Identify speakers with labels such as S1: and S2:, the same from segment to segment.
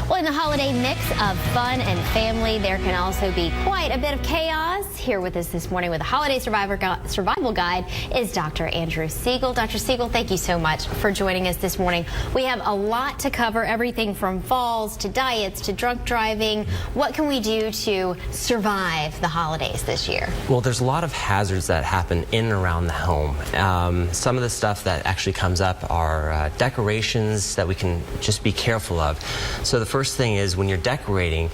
S1: Well, in the holiday mix of fun and family, there can also be quite a bit of chaos. Here with us this morning with a holiday survival guide is Dr. Andrew Siegel. Dr. Siegel, thank you so much for joining us this morning. We have a lot to cover, everything from falls to diets to drunk driving. What can we do to survive the holidays this year?
S2: Well, there's a lot of hazards that happen in and around the home. Some of the stuff that actually comes up are decorations that we can just be careful of. So the first thing is when you're decorating,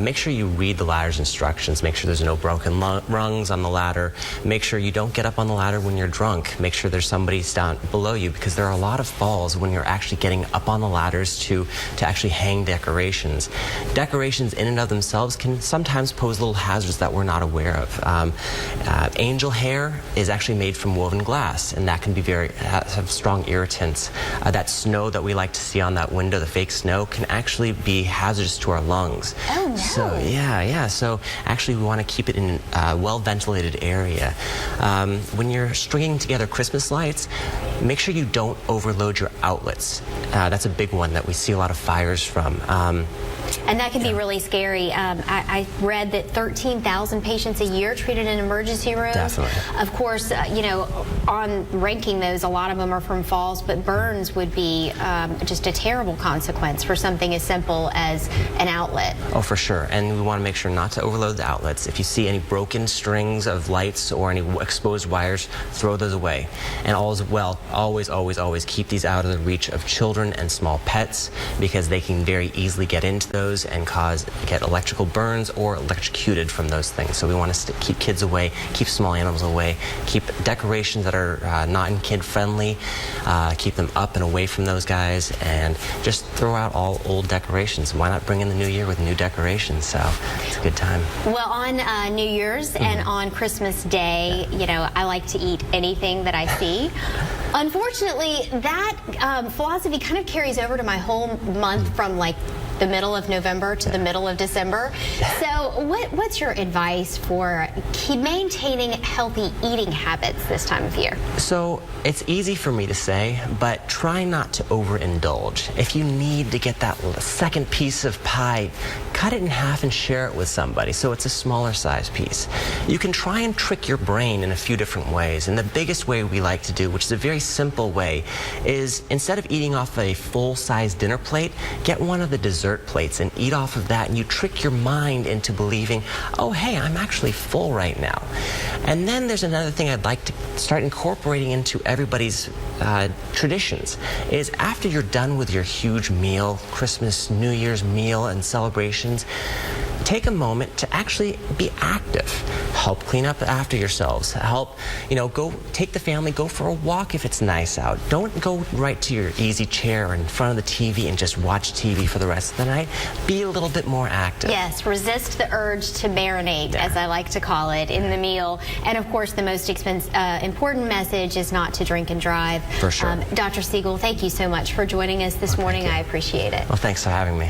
S2: make sure you read the ladder's instructions. Make sure there's no broken rungs on the ladder. Make sure you don't get up on the ladder when you're drunk. Make sure there's somebody down below you, because there are a lot of falls when you're actually getting up on the ladders to actually hang decorations. Decorations in and of themselves can sometimes pose little hazards that we're not aware of. Angel hair is actually made from woven glass, and that can be have strong irritants. That snow that we like to see on that window, the fake snow, can actually be hazardous to our lungs.
S1: Oh, no.
S2: So yeah. So actually we want to keep it in a well-ventilated area. When you're stringing together Christmas lights, make sure you don't overload your outlets. That's a big one that we see a lot of fires from.
S1: And that can be really scary. I read that 13,000 patients a year treated in emergency rooms.
S2: Definitely.
S1: Of course, you know, on ranking those, a lot of them are from falls, but burns would be just a terrible consequence for something as simple as an outlet. Oh,
S2: for sure. And we want to make sure not to overload the outlets. If you see any broken strings of lights or any exposed wires, throw those away. And always keep these out of the reach of children and small pets, because they can very easily get into those and get electrical burns or electrocuted from those things. So we want to keep kids away, keep small animals away, keep decorations that are not kid friendly, keep them up and away from those guys, and just throw out all old decorations. Why not bring in the new year with new decorations? So it's a good time.
S1: Well, on New Year's and on Christmas Day, you know, I like to eat anything that I see. Unfortunately, that philosophy kind of carries over to my whole month from like the middle of November to the middle of December. So what's your advice for maintaining healthy eating habits this time of year?
S2: So it's easy for me to say, but try not to overindulge. If you need to get that second piece of pie, cut it in half and share it with somebody so it's a smaller size piece. You can try and trick your brain in a few different ways, and the biggest way we like to do, which is a very simple way, is instead of eating off a full-size dinner plate, get one of the dessert plates and eat off of that, and you trick your mind into believing, oh hey, I'm actually full right now. And then there's another thing I'd like to start incorporating into everybody's traditions, is after you're done with your huge meal, Christmas, New Year's meal and celebrations, take a moment to actually be active. Help clean up after yourselves. Help, go take the family, go for a walk if it's nice out. Don't go right to your easy chair in front of the TV and just watch TV for the rest of the night. Be a little bit more active.
S1: Yes, resist the urge to marinate, as I like to call it, in the meal. And of course, the most important message is not to drink and drive.
S2: For sure.
S1: Dr. Siegel, thank you so much for joining us this morning. I appreciate it.
S2: Well, thanks for having me.